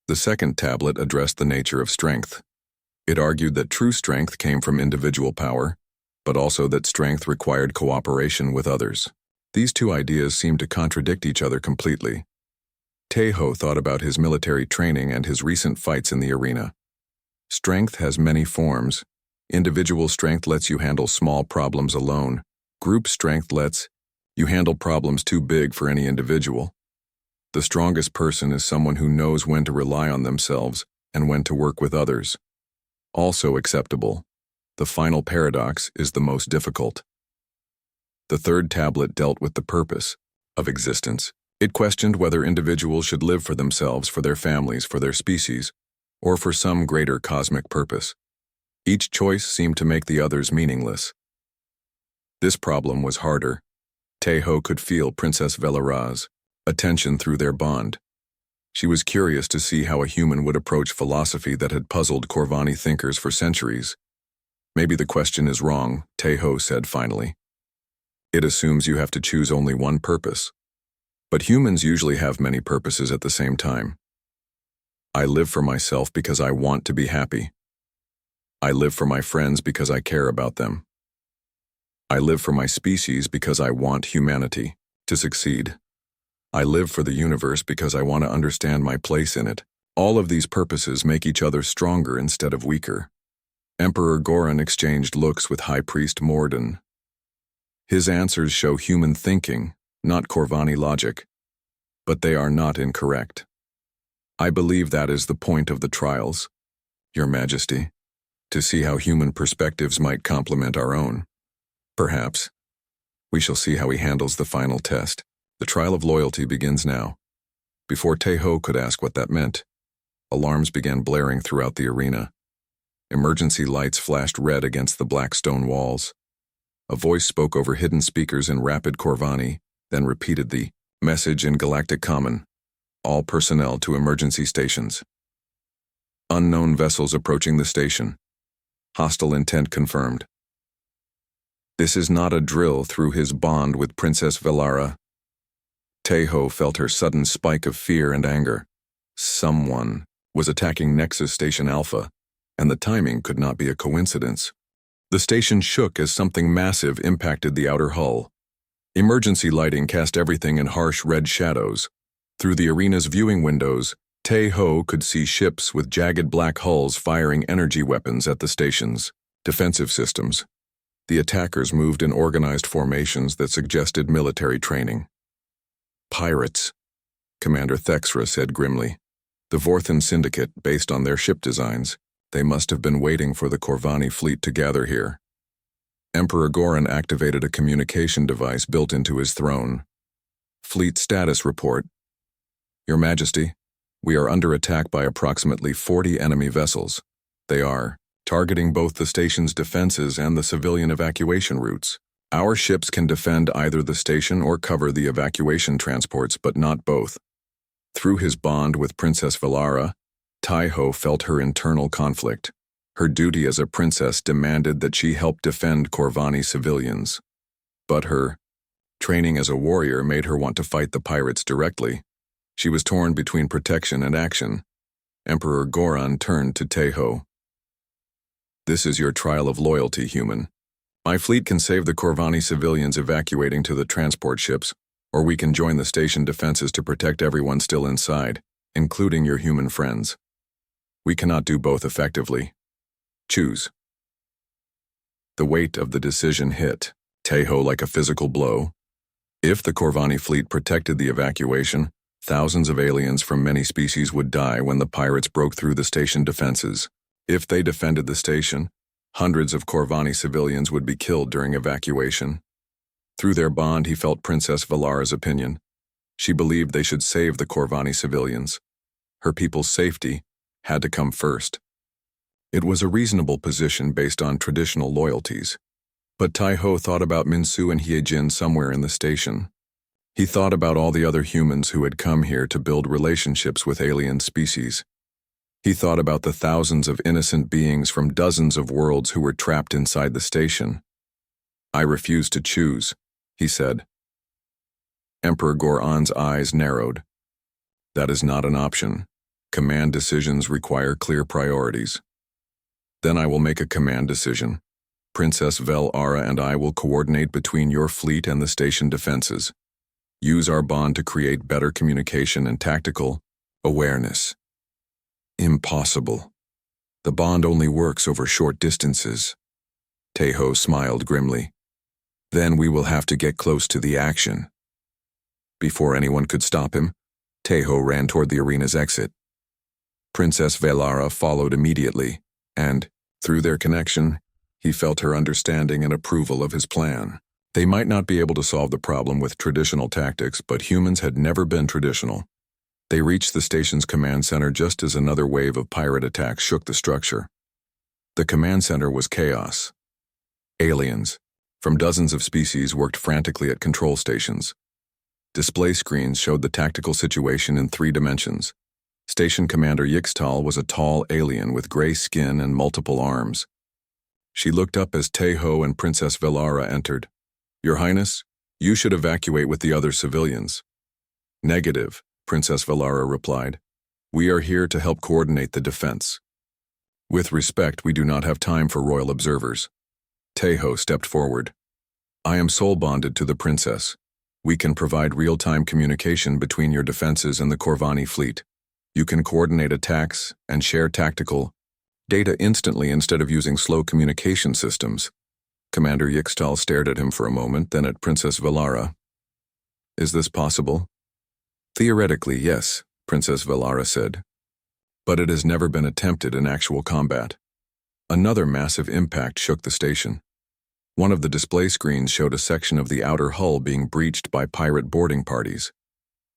The second tablet addressed the nature of strength. It argued that true strength came from individual power, but also that strength required cooperation with others. These two ideas seemed to contradict each other completely. Tai-Ho thought about his military training and his recent fights in the arena. Strength has many forms. Individual strength lets you handle small problems alone. Group strength lets you handle problems too big for any individual. The strongest person is someone who knows when to rely on themselves and when to work with others. Also acceptable. The final paradox is the most difficult. The third tablet dealt with the purpose of existence. It questioned whether individuals should live for themselves, for their families, for their species, or for some greater cosmic purpose. Each choice seemed to make the others meaningless. This problem was harder. Taeho could feel Princess Velara's attention through their bond. She was curious to see how a human would approach philosophy that had puzzled Corvani thinkers for centuries. Maybe the question is wrong, Taeho said finally. It assumes you have to choose only one purpose. But humans usually have many purposes at the same time. I live for myself because I want to be happy. I live for my friends because I care about them. I live for my species because I want humanity to succeed. I live for the universe because I want to understand my place in it. All of these purposes make each other stronger instead of weaker. Emperor Goran exchanged looks with High Priest Morden. His answers show human thinking, not Corvani logic. But they are not incorrect. I believe that is the point of the trials, Your Majesty, to see how human perspectives might complement our own. Perhaps. We shall see how he handles the final test. The trial of loyalty begins now. Before Taeho could ask what that meant, alarms began blaring throughout the arena. Emergency lights flashed red against the black stone walls. A voice spoke over hidden speakers in rapid Corvani, then repeated the message in Galactic Common. All personnel to emergency stations. Unknown vessels approaching the station. Hostile intent confirmed. This is not a drill through his bond with Princess Velara. Taeho felt her sudden spike of fear and anger. Someone was attacking Nexus Station Alpha, and the timing could not be a coincidence. The station shook as something massive impacted the outer hull. Emergency lighting cast everything in harsh red shadows. Through the arena's viewing windows, Taeho could see ships with jagged black hulls firing energy weapons at the station's defensive systems. The attackers moved in organized formations that suggested military training. Pirates, Commander Thexra said grimly. The Vorthan Syndicate, based on their ship designs, they must have been waiting for the Corvani fleet to gather here. Emperor Goran activated a communication device built into his throne. Fleet status report. Your Majesty, we are under attack by approximately 40 enemy vessels. They are targeting both the station's defenses and the civilian evacuation routes. Our ships can defend either the station or cover the evacuation transports, but not both. Through his bond with Princess Velara, Taeho felt her internal conflict. Her duty as a princess demanded that she help defend Corvani civilians. But her training as a warrior made her want to fight the pirates directly. She was torn between protection and action. Emperor Goran turned to Taeho. This is your trial of loyalty, human. My fleet can save the Corvani civilians evacuating to the transport ships, or we can join the station defenses to protect everyone still inside, including your human friends. We cannot do both effectively. Choose. The weight of the decision hit Taeho like a physical blow. If the Corvani fleet protected the evacuation, thousands of aliens from many species would die when the pirates broke through the station defenses. If they defended the station, hundreds of Corvani civilians would be killed during evacuation. Through their bond, he felt Princess Velara's opinion. She believed they should save the Corvani civilians. Her people's safety had to come first. It was a reasonable position based on traditional loyalties. But Taeho thought about Minsu and Hyejin somewhere in the station. He thought about all the other humans who had come here to build relationships with alien species. He thought about the thousands of innocent beings from dozens of worlds who were trapped inside the station. I refuse to choose, he said. Emperor Goran's eyes narrowed. That is not an option. Command decisions require clear priorities. Then I will make a command decision. Princess Velara and I will coordinate between your fleet and the station defenses. Use our bond to create better communication and tactical awareness. Impossible. The bond only works over short distances. Taeho smiled grimly. Then we will have to get close to the action. Before anyone could stop him, Taeho ran toward the arena's exit. Princess Velara followed immediately, and, through their connection, he felt her understanding and approval of his plan. They might not be able to solve the problem with traditional tactics, but humans had never been traditional. They reached the station's command center just as another wave of pirate attacks shook the structure. The command center was chaos. Aliens, from dozens of species, worked frantically at control stations. Display screens showed the tactical situation in 3 dimensions. Station Commander Yixtal was a tall alien with gray skin and multiple arms. She looked up as Tejo and Princess Velara entered. "Your Highness, you should evacuate with the other civilians." "Negative," Princess Velara replied. "We are here to help coordinate the defense." "With respect, we do not have time for royal observers." Tejo stepped forward. "I am soul bonded to the princess. We can provide real-time communication between your defenses and the Corvani fleet. You can coordinate attacks and share tactical data instantly instead of using slow communication systems." Commander Yixtal stared at him for a moment, then at Princess Velara. "Is this possible?" "Theoretically, yes," Princess Velara said. "But it has never been attempted in actual combat." Another massive impact shook the station. One of the display screens showed a section of the outer hull being breached by pirate boarding parties.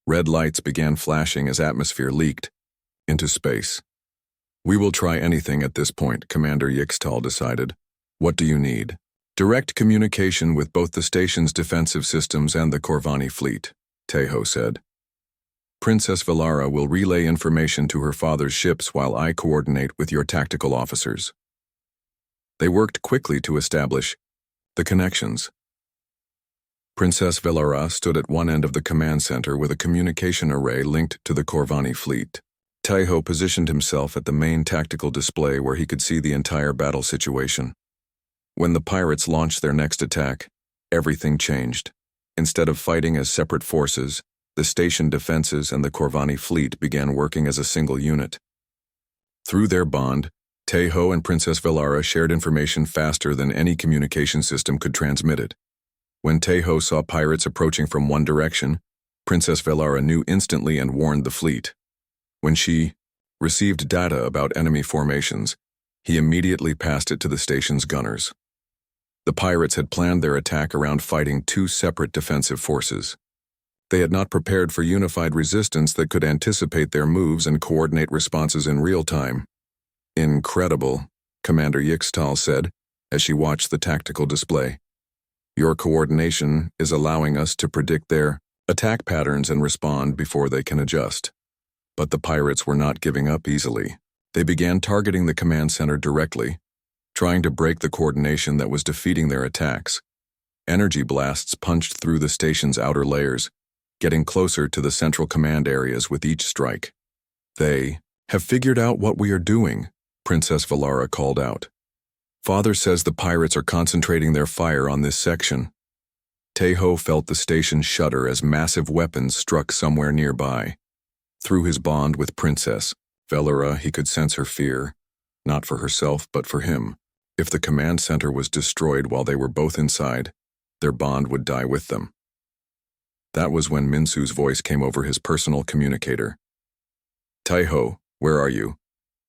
Red lights began flashing as atmosphere leaked into space. "We will try anything at this point," Commander Yixtal decided. "What do you need?" "Direct communication with both the station's defensive systems and the Corvani fleet," Tejo said. "Princess Velara will relay information to her father's ships while I coordinate with your tactical officers." They worked quickly to establish the connections. Princess Velara stood at one end of the command center with a communication array linked to the Corvani fleet. Tejo positioned himself at the main tactical display where he could see the entire battle situation. When the pirates launched their next attack, everything changed. Instead of fighting as separate forces, the station defenses and the Corvani fleet began working as a single unit. Through their bond, Tejo and Princess Velara shared information faster than any communication system could transmit it. When Tejo saw pirates approaching from one direction, Princess Velara knew instantly and warned the fleet. When she received data about enemy formations, he immediately passed it to the station's gunners. The pirates had planned their attack around fighting 2 separate defensive forces. They had not prepared for unified resistance that could anticipate their moves and coordinate responses in real time. "Incredible," Commander Yixtal said as she watched the tactical display. "Your coordination is allowing us to predict their attack patterns and respond before they can adjust." But the pirates were not giving up easily. They began targeting the command center directly, trying to break the coordination that was defeating their attacks. Energy blasts punched through the station's outer layers, getting closer to the central command areas with each strike. "They have figured out what we are doing," Princess Velara called out. "Father says the pirates are concentrating their fire on this section." Tejo felt the station shudder as massive weapons struck somewhere nearby. Through his bond with Princess Velara, he could sense her fear, not for herself but for him. If the command center was destroyed while they were both inside, their bond would die with them. That was when Minsu's voice came over his personal communicator. "Tejo, where are you?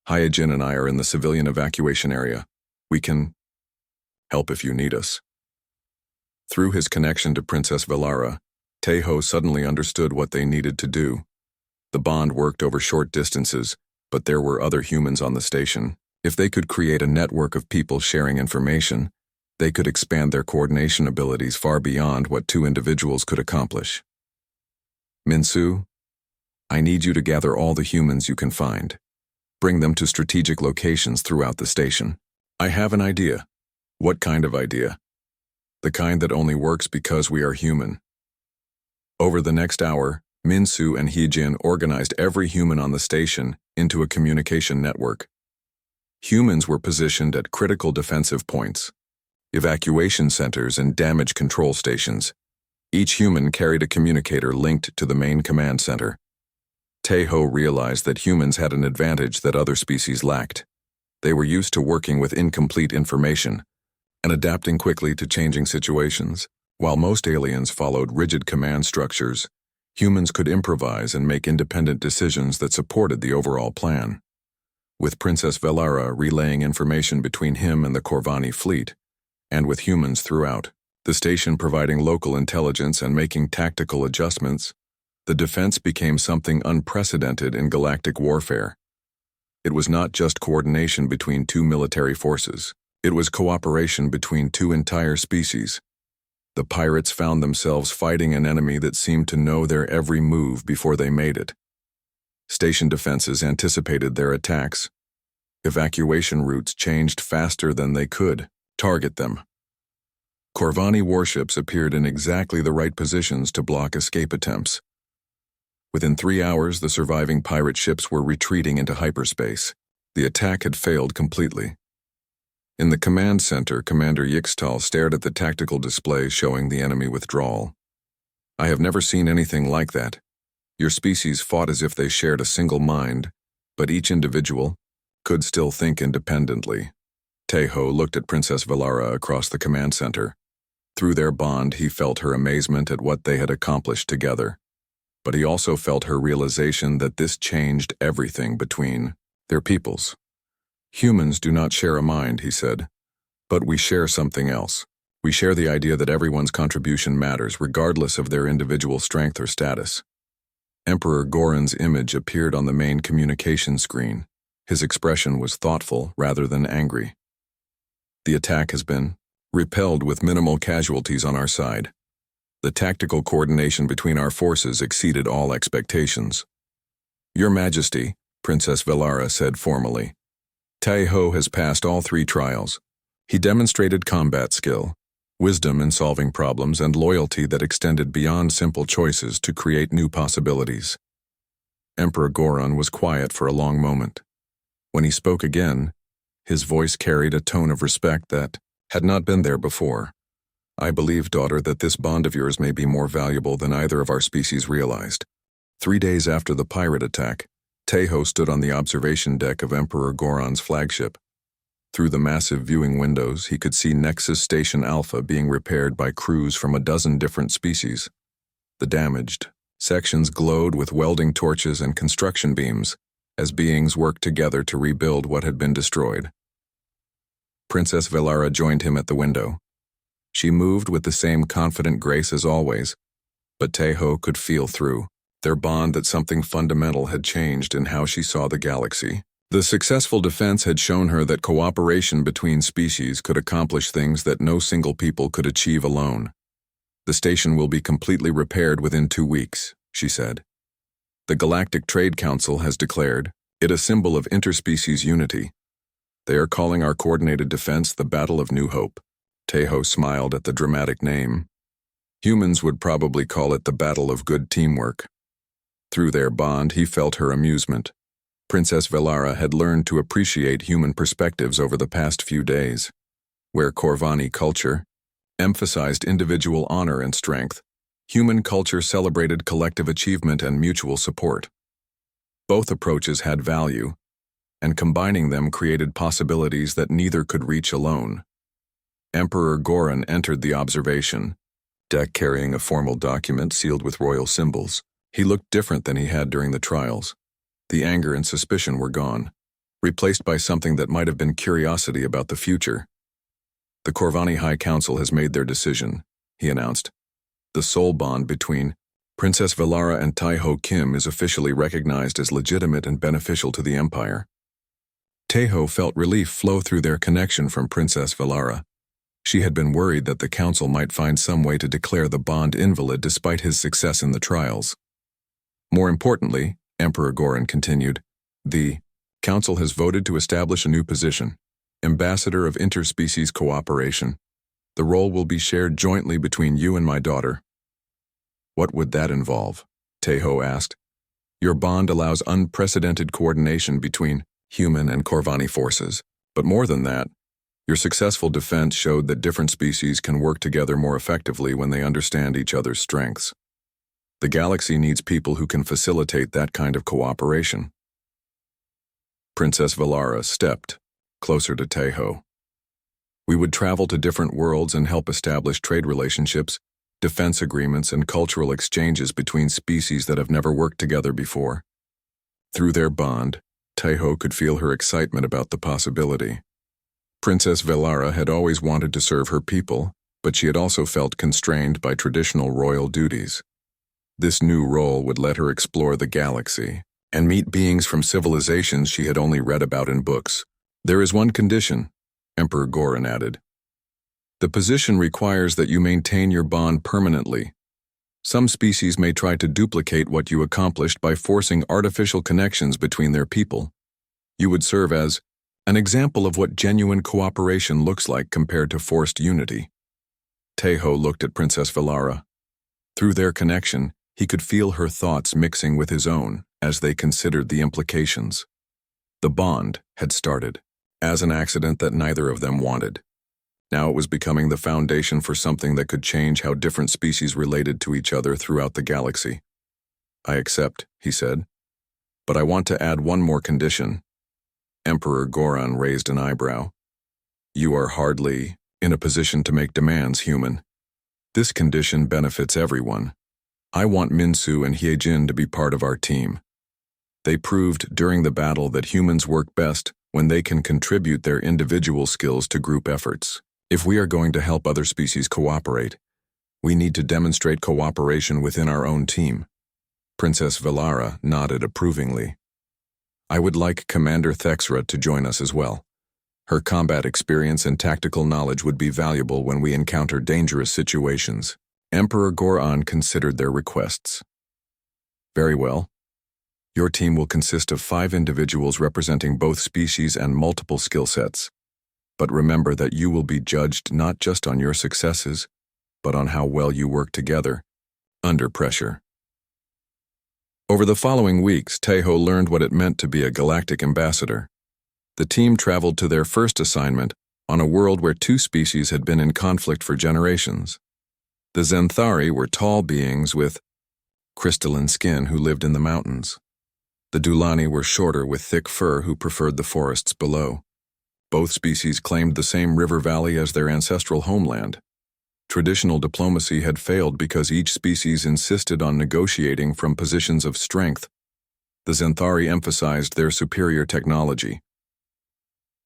Hyojin and I are in the civilian evacuation area. We can help if you need us." Through his connection to Princess Velara, Tejo suddenly understood what they needed to do. The bond worked over short distances, but there were other humans on the station. If they could create a network of people sharing information, they could expand their coordination abilities far beyond what 2 individuals could accomplish. "Minsu, I need you to gather all the humans you can find. Bring them to strategic locations throughout the station." "I have an idea." "What kind of idea?" "The kind that only works because we are human." Over the next hour, Minsu and Hyojin organized every human on the station into a communication network. Humans were positioned at critical defensive points, evacuation centers, and damage control stations. Each human carried a communicator linked to the main command center. Tejo realized that humans had an advantage that other species lacked. They were used to working with incomplete information and adapting quickly to changing situations. While most aliens followed rigid command structures, humans could improvise and make independent decisions that supported the overall plan. With Princess Velara relaying information between him and the Corvani fleet, and with humans throughout, the station providing local intelligence and making tactical adjustments, the defense became something unprecedented in galactic warfare. It was not just coordination between two military forces. It was cooperation between two entire species. The pirates found themselves fighting an enemy that seemed to know their every move before they made it. Station defenses anticipated their attacks. Evacuation routes changed faster than they could target them. Corvani warships appeared in exactly the right positions to block escape attempts. Within 3 hours, the surviving pirate ships were retreating into hyperspace. The attack had failed completely. In the command center, Commander Yixtal stared at the tactical display showing the enemy withdrawal. "I have never seen anything like that. Your species fought as if they shared a single mind, but each individual could still think independently." Tejo looked at Princess Velara across the command center. Through their bond, he felt her amazement at what they had accomplished together. But he also felt her realization that this changed everything between their peoples. "Humans do not share a mind," he said, "but we share something else. We share the idea that everyone's contribution matters, regardless of their individual strength or status." Emperor Goran's image appeared on the main communication screen. His expression was thoughtful rather than angry. "The attack has been repelled with minimal casualties on our side. The tactical coordination between our forces exceeded all expectations." "Your Majesty," Princess Velara said formally, "Tejo has passed all 3 trials. He demonstrated combat skill, wisdom in solving problems, and loyalty that extended beyond simple choices to create new possibilities." Emperor Goran was quiet for a long moment. When he spoke again, his voice carried a tone of respect that had not been there before. "I believe, daughter, that this bond of yours may be more valuable than either of our species realized." 3 days after the pirate attack, Tejo stood on the observation deck of Emperor Goran's flagship. Through the massive viewing windows, he could see Nexus Station Alpha being repaired by crews from a dozen different species. The damaged sections glowed with welding torches and construction beams as beings worked together to rebuild what had been destroyed. Princess Velara joined him at the window. She moved with the same confident grace as always, but Tejo could feel through their bond that something fundamental had changed in how she saw the galaxy. The successful defense had shown her that cooperation between species could accomplish things that no single people could achieve alone. "The station will be completely repaired within 2 weeks," she said. "The Galactic Trade Council has declared it a symbol of interspecies unity. They are calling our coordinated defense the Battle of New Hope." Tejo smiled at the dramatic name. "Humans would probably call it the Battle of Good Teamwork." Through their bond, he felt her amusement. Princess Velara had learned to appreciate human perspectives over the past few days. Where Corvani culture emphasized individual honor and strength, human culture celebrated collective achievement and mutual support. Both approaches had value, and combining them created possibilities that neither could reach alone. Emperor Goran entered the observation deck carrying a formal document sealed with royal symbols. He looked different than he had during the trials. The anger and suspicion were gone, replaced by something that might have been curiosity about the future. "The Corvani High Council has made their decision," he announced. "The soul bond between Princess Velara and Tejo Kim is officially recognized as legitimate and beneficial to the Empire." Tejo felt relief flow through their connection from Princess Velara. She had been worried that the council might find some way to declare the bond invalid despite his success in the trials. "More importantly," Emperor Goran continued, "the council has voted to establish a new position, Ambassador of Interspecies Cooperation. The role will be shared jointly between you and my daughter." "What would that involve?" Tejo asked. "Your bond allows unprecedented coordination between human and Corvani forces. But more than that, your successful defense showed that different species can work together more effectively when they understand each other's strengths. The galaxy needs people who can facilitate that kind of cooperation." Princess Velara stepped closer to Tejo. "We would travel to different worlds and help establish trade relationships, defense agreements, and cultural exchanges between species that have never worked together before." Through their bond, Tejo could feel her excitement about the possibility. Princess Velara had always wanted to serve her people, but she had also felt constrained by traditional royal duties. This new role would let her explore the galaxy and meet beings from civilizations she had only read about in books. "There is one condition," Emperor Goran added. "The position requires that you maintain your bond permanently. Some species may try to duplicate what you accomplished by forcing artificial connections between their people. You would serve as an example of what genuine cooperation looks like compared to forced unity." Tejo looked at Princess Velara. Through their connection, he could feel her thoughts mixing with his own as they considered the implications. The bond had started, as an accident that neither of them wanted. Now it was becoming the foundation for something that could change how different species related to each other throughout the galaxy. "I accept," he said. "But I want to add one more condition." Emperor Goran raised an eyebrow. "You are hardly in a position to make demands, human. This condition benefits everyone. I want Minsu and Hyejin to be part of our team. They proved during the battle that humans work best when they can contribute their individual skills to group efforts. If we are going to help other species cooperate, we need to demonstrate cooperation within our own team." Princess Velara nodded approvingly. "I would like Commander Thexra to join us as well. Her combat experience and tactical knowledge would be valuable when we encounter dangerous situations." Emperor Goran considered their requests. "Very well. Your team will consist of 5 individuals representing both species and multiple skill sets. But remember that you will be judged not just on your successes, but on how well you work together, under pressure." Over the following weeks, Tejo learned what it meant to be a galactic ambassador. The team traveled to their first assignment on a world where 2 species had been in conflict for generations. The Zenthari were tall beings with crystalline skin who lived in the mountains. The Dulani were shorter with thick fur who preferred the forests below. Both species claimed the same river valley as their ancestral homeland. Traditional diplomacy had failed because each species insisted on negotiating from positions of strength. The Zenthari emphasized their superior technology.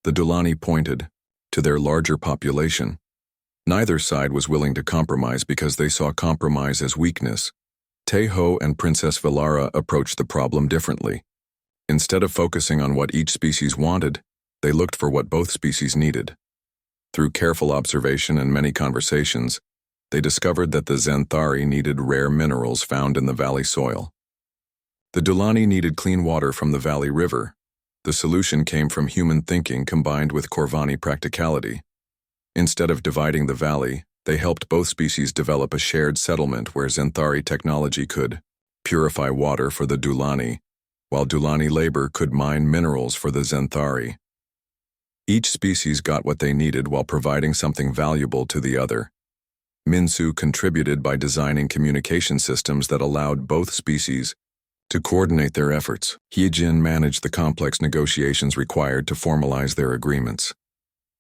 The Dulani pointed to their larger population. Neither side was willing to compromise because they saw compromise as weakness. Tejo and Princess Velara approached the problem differently. Instead of focusing on what each species wanted, they looked for what both species needed. Through careful observation and many conversations, they discovered that the Zenthari needed rare minerals found in the valley soil. The Dulani needed clean water from the valley river. The solution came from human thinking combined with Corvani practicality. Instead of dividing the valley, they helped both species develop a shared settlement where Zenthari technology could purify water for the Dulani, while Dulani labor could mine minerals for the Zenthari. Each species got what they needed while providing something valuable to the other. Minsu contributed by designing communication systems that allowed both species to coordinate their efforts. Hyejin managed the complex negotiations required to formalize their agreements.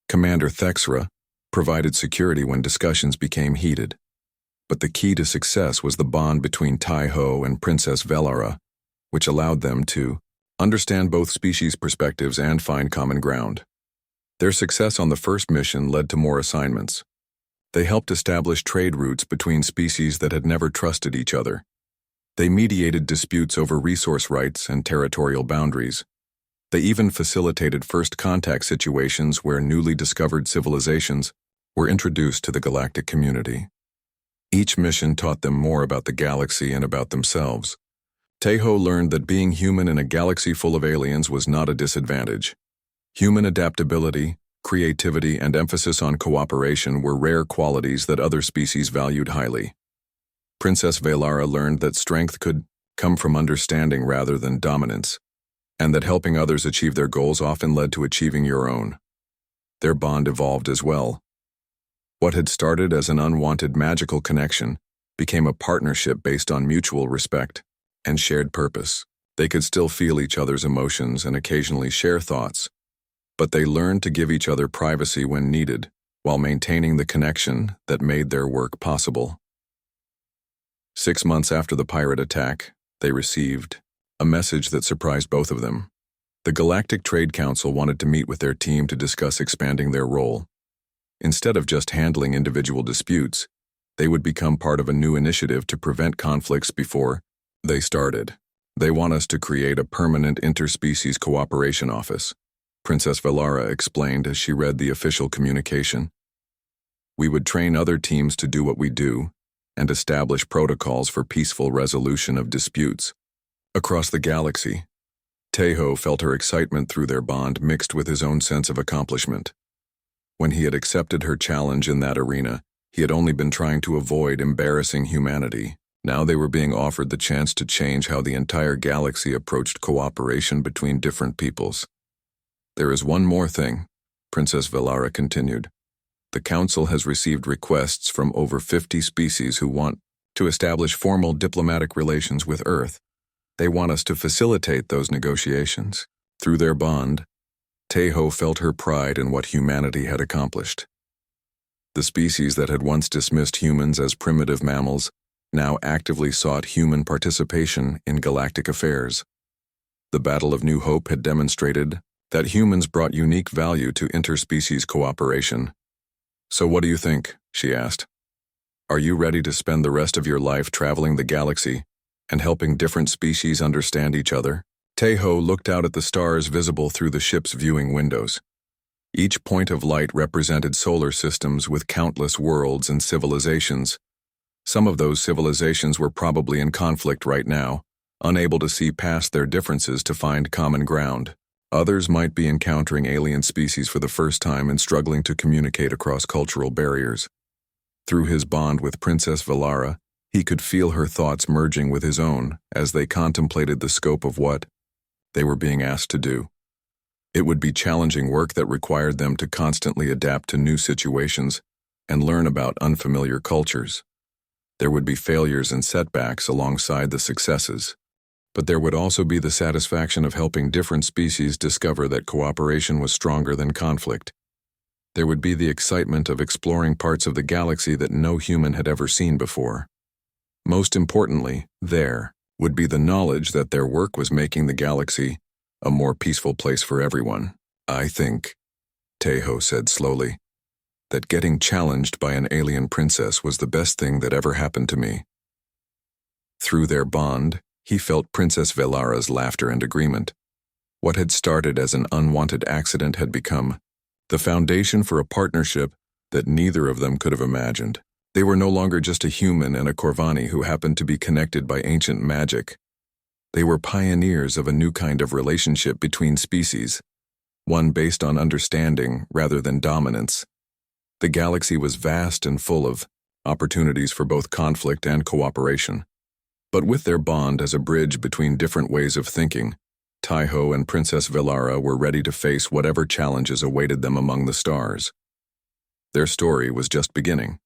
Commander Thexra provided security when discussions became heated. But the key to success was the bond between Tejo and Princess Velara, which allowed them to understand both species' perspectives and find common ground. Their success on the first mission led to more assignments. They helped establish trade routes between species that had never trusted each other. They mediated disputes over resource rights and territorial boundaries. They even facilitated first contact situations where newly discovered civilizations were introduced to the galactic community. Each mission taught them more about the galaxy and about themselves. Tejo learned that being human in a galaxy full of aliens was not a disadvantage. Human adaptability, creativity, and emphasis on cooperation were rare qualities that other species valued highly. Princess Velara learned that strength could come from understanding rather than dominance, and that helping others achieve their goals often led to achieving your own. Their bond evolved as well. What had started as an unwanted magical connection became a partnership based on mutual respect and shared purpose. They could still feel each other's emotions and occasionally share thoughts, but they learned to give each other privacy when needed, while maintaining the connection that made their work possible. 6 months after the pirate attack, they received a message that surprised both of them. The Galactic Trade Council wanted to meet with their team to discuss expanding their role. Instead of just handling individual disputes, they would become part of a new initiative to prevent conflicts before they started. They want us to create a permanent interspecies cooperation office, Princess Velara explained as she read the official communication. We would train other teams to do what we do and establish protocols for peaceful resolution of disputes. Across the galaxy, Tejo felt her excitement through their bond mixed with his own sense of accomplishment. When he had accepted her challenge in that arena, he had only been trying to avoid embarrassing humanity. Now they were being offered the chance to change how the entire galaxy approached cooperation between different peoples. There is one more thing, Princess Velara continued. The Council has received requests from over 50 species who want to establish formal diplomatic relations with Earth. They want us to facilitate those negotiations. Through their bond, Tejo felt her pride in what humanity had accomplished. The species that had once dismissed humans as primitive mammals now actively sought human participation in galactic affairs. The Battle of New Hope had demonstrated that humans brought unique value to interspecies cooperation. So what do you think? She asked. Are you ready to spend the rest of your life traveling the galaxy and helping different species understand each other? Tejo looked out at the stars visible through the ship's viewing windows. Each point of light represented solar systems with countless worlds and civilizations. Some of those civilizations were probably in conflict right now, unable to see past their differences to find common ground. Others might be encountering alien species for the first time and struggling to communicate across cultural barriers. Through his bond with Princess Velara, he could feel her thoughts merging with his own as they contemplated the scope of what they were being asked to do. It would be challenging work that required them to constantly adapt to new situations and learn about unfamiliar cultures. There would be failures and setbacks alongside the successes. But there would also be the satisfaction of helping different species discover that cooperation was stronger than conflict. There would be the excitement of exploring parts of the galaxy that no human had ever seen before. Most importantly, there would be the knowledge that their work was making the galaxy a more peaceful place for everyone. I think, Tejo said slowly, that getting challenged by an alien princess was the best thing that ever happened to me. Through their bond, he felt Princess Velara's laughter and agreement. What had started as an unwanted accident had become the foundation for a partnership that neither of them could have imagined. They were no longer just a human and a Corvani who happened to be connected by ancient magic. They were pioneers of a new kind of relationship between species, one based on understanding rather than dominance. The galaxy was vast and full of opportunities for both conflict and cooperation. But with their bond as a bridge between different ways of thinking, Tejo and Princess Velara were ready to face whatever challenges awaited them among the stars. Their story was just beginning.